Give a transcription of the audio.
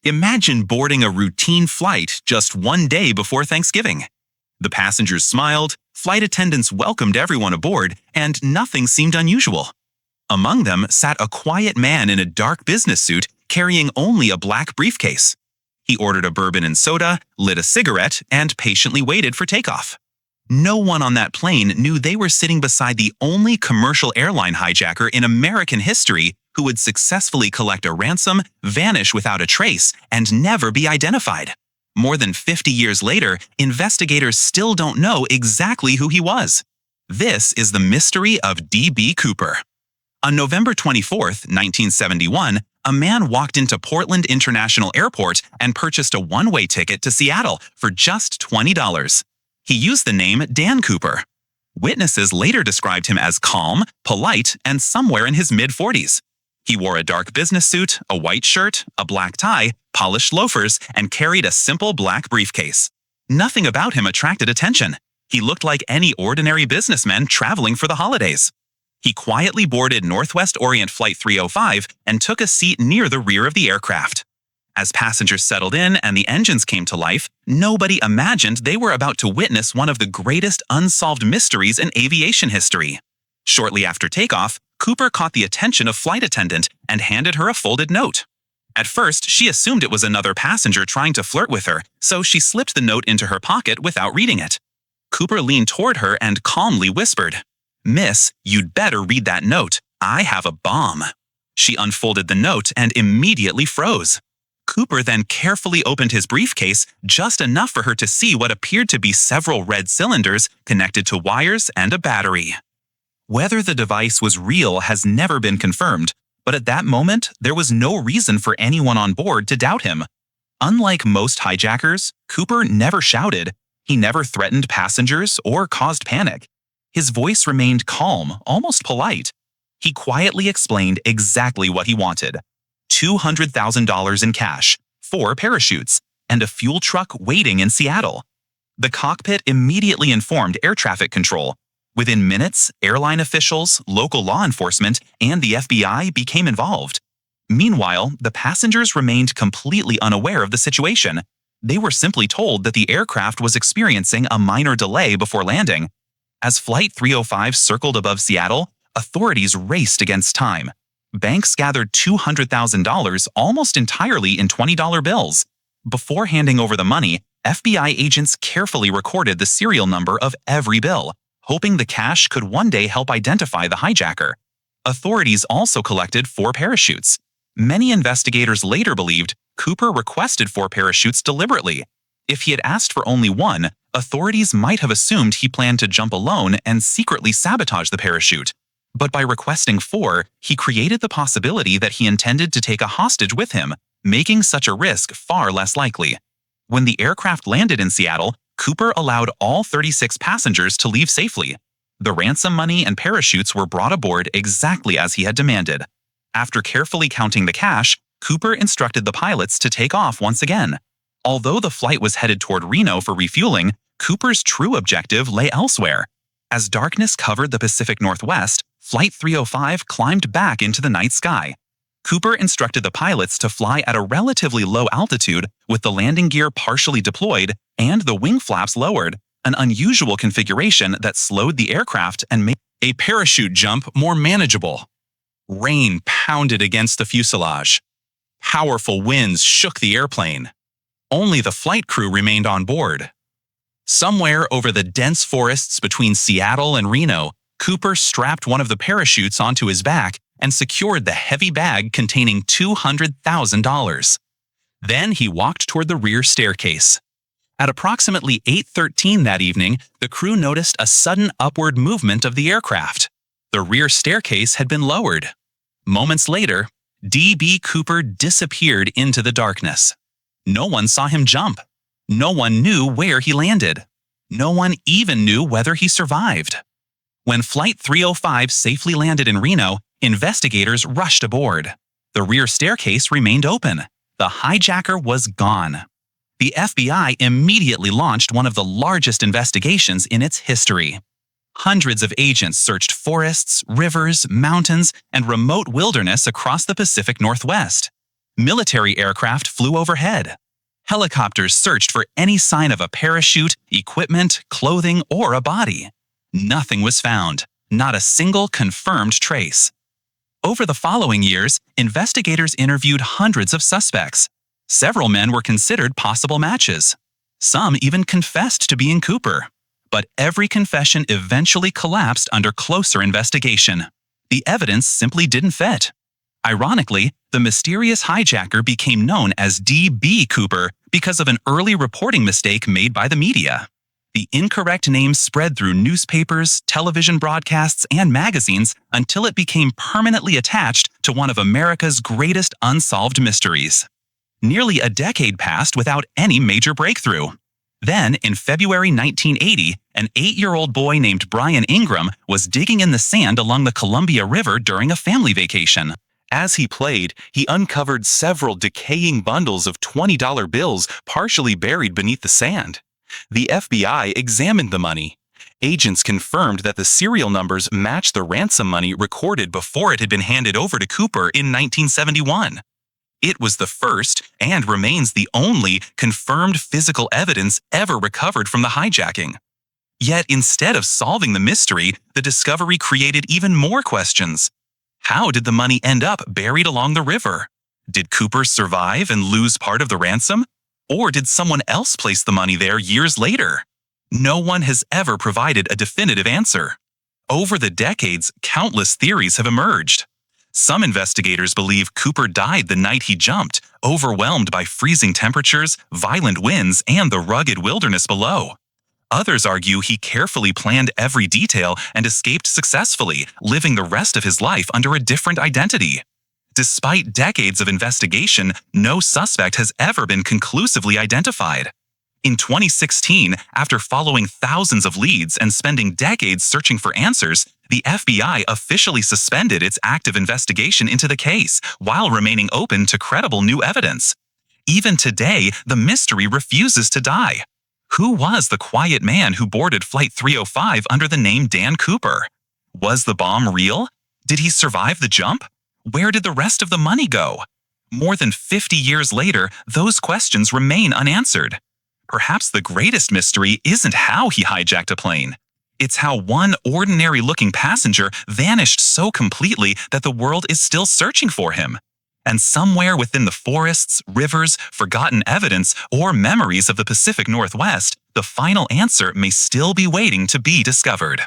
Imagine boarding a routine flight just one day before Thanksgiving. The passengers smiled, flight attendants welcomed everyone aboard, and nothing seemed unusual. Among them sat a quiet man in a dark business suit carrying only a black briefcase. He ordered a bourbon and soda, lit a cigarette, and patiently waited for takeoff. No one on that plane knew they were sitting beside the only commercial airline hijacker in American history who would successfully collect a ransom, vanish without a trace, and never be identified. More than 50 years later, investigators still don't know exactly who he was. This is the mystery of D.B. Cooper. On November 24, 1971, a man walked into Portland International Airport and purchased a one-way ticket to Seattle for just $20. He used the name Dan Cooper. Witnesses later described him as calm, polite, and somewhere in his mid-40s. He wore a dark business suit, a white shirt, a black tie, polished loafers, and carried a simple black briefcase. Nothing about him attracted attention. He looked like any ordinary businessman traveling for the holidays. He quietly boarded Northwest Orient Flight 305 and took a seat near the rear of the aircraft. As passengers settled in and the engines came to life, nobody imagined they were about to witness one of the greatest unsolved mysteries in aviation history. Shortly after takeoff, Cooper caught the attention of flight attendant and handed her a folded note. At first, she assumed it was another passenger trying to flirt with her, so she slipped the note into her pocket without reading it. Cooper leaned toward her and calmly whispered, "Miss, you'd better read that note. I have a bomb." She unfolded the note and immediately froze. Cooper then carefully opened his briefcase just enough for her to see what appeared to be several red cylinders connected to wires and a battery. Whether the device was real has never been confirmed, but at that moment, there was no reason for anyone on board to doubt him. Unlike most hijackers, Cooper never shouted. He never threatened passengers or caused panic. His voice remained calm, almost polite. He quietly explained exactly what he wanted: $200,000 in cash, 4 parachutes, and a fuel truck waiting in Seattle. The cockpit immediately informed air traffic control. Within minutes, airline officials, local law enforcement, and the FBI became involved. Meanwhile, the passengers remained completely unaware of the situation. They were simply told that the aircraft was experiencing a minor delay before landing. As Flight 305 circled above Seattle, authorities raced against time. Banks gathered $200,000 almost entirely in $20 bills. Before handing over the money, FBI agents carefully recorded the serial number of every bill, hoping the cash could one day help identify the hijacker. Authorities also collected 4 parachutes. Many investigators later believed Cooper requested 4 parachutes deliberately. If he had asked for only one, authorities might have assumed he planned to jump alone and secretly sabotage the parachute. But by requesting 4, he created the possibility that he intended to take a hostage with him, making such a risk far less likely. When the aircraft landed in Seattle, Cooper allowed all 36 passengers to leave safely. The ransom money and parachutes were brought aboard exactly as he had demanded. After carefully counting the cash, Cooper instructed the pilots to take off once again. Although the flight was headed toward Reno for refueling, Cooper's true objective lay elsewhere. As darkness covered the Pacific Northwest, Flight 305 climbed back into the night sky. Cooper instructed the pilots to fly at a relatively low altitude with the landing gear partially deployed and the wing flaps lowered, an unusual configuration that slowed the aircraft and made a parachute jump more manageable. Rain pounded against the fuselage. Powerful winds shook the airplane. Only the flight crew remained on board. Somewhere over the dense forests between Seattle and Reno, Cooper strapped one of the parachutes onto his back and secured the heavy bag containing $200,000. Then he walked toward the rear staircase. At approximately 8:13 that evening, the crew noticed a sudden upward movement of the aircraft. The rear staircase had been lowered. Moments later, D.B. Cooper disappeared into the darkness. No one saw him jump. No one knew where he landed. No one even knew whether he survived. When Flight 305 safely landed in Reno, investigators rushed aboard. The rear staircase remained open. The hijacker was gone. The FBI immediately launched one of the largest investigations in its history. Hundreds of agents searched forests, rivers, mountains, and remote wilderness across the Pacific Northwest. Military aircraft flew overhead. Helicopters searched for any sign of a parachute, equipment, clothing, or a body. Nothing was found, not a single confirmed trace. Over the following years, investigators interviewed hundreds of suspects. Several men were considered possible matches. Some even confessed to being Cooper. But every confession eventually collapsed under closer investigation. The evidence simply didn't fit. Ironically, the mysterious hijacker became known as D.B. Cooper because of an early reporting mistake made by the media. The incorrect name spread through newspapers, television broadcasts, and magazines until it became permanently attached to one of America's greatest unsolved mysteries. Nearly a decade passed without any major breakthrough. Then, in February 1980, an 8-year-old boy named Brian Ingram was digging in the sand along the Columbia River during a family vacation. As he played, he uncovered several decaying bundles of $20 bills partially buried beneath the sand. The FBI examined the money. Agents confirmed that the serial numbers matched the ransom money recorded before it had been handed over to Cooper in 1971. It was the first, and remains the only, confirmed physical evidence ever recovered from the hijacking. Yet instead of solving the mystery, the discovery created even more questions. How did the money end up buried along the river? Did Cooper survive and lose part of the ransom? Or did someone else place the money there years later? No one has ever provided a definitive answer. Over the decades, countless theories have emerged. Some investigators believe Cooper died the night he jumped, overwhelmed by freezing temperatures, violent winds, and the rugged wilderness below. Others argue he carefully planned every detail and escaped successfully, living the rest of his life under a different identity. Despite decades of investigation, no suspect has ever been conclusively identified. In 2016, after following thousands of leads and spending decades searching for answers, the FBI officially suspended its active investigation into the case while remaining open to credible new evidence. Even today, the mystery refuses to die. Who was the quiet man who boarded Flight 305 under the name Dan Cooper? Was the bomb real? Did he survive the jump? Where did the rest of the money go? More than 50 years later, those questions remain unanswered. Perhaps the greatest mystery isn't how he hijacked a plane. It's how one ordinary-looking passenger vanished so completely that the world is still searching for him. And somewhere within the forests, rivers, forgotten evidence, or memories of the Pacific Northwest, the final answer may still be waiting to be discovered.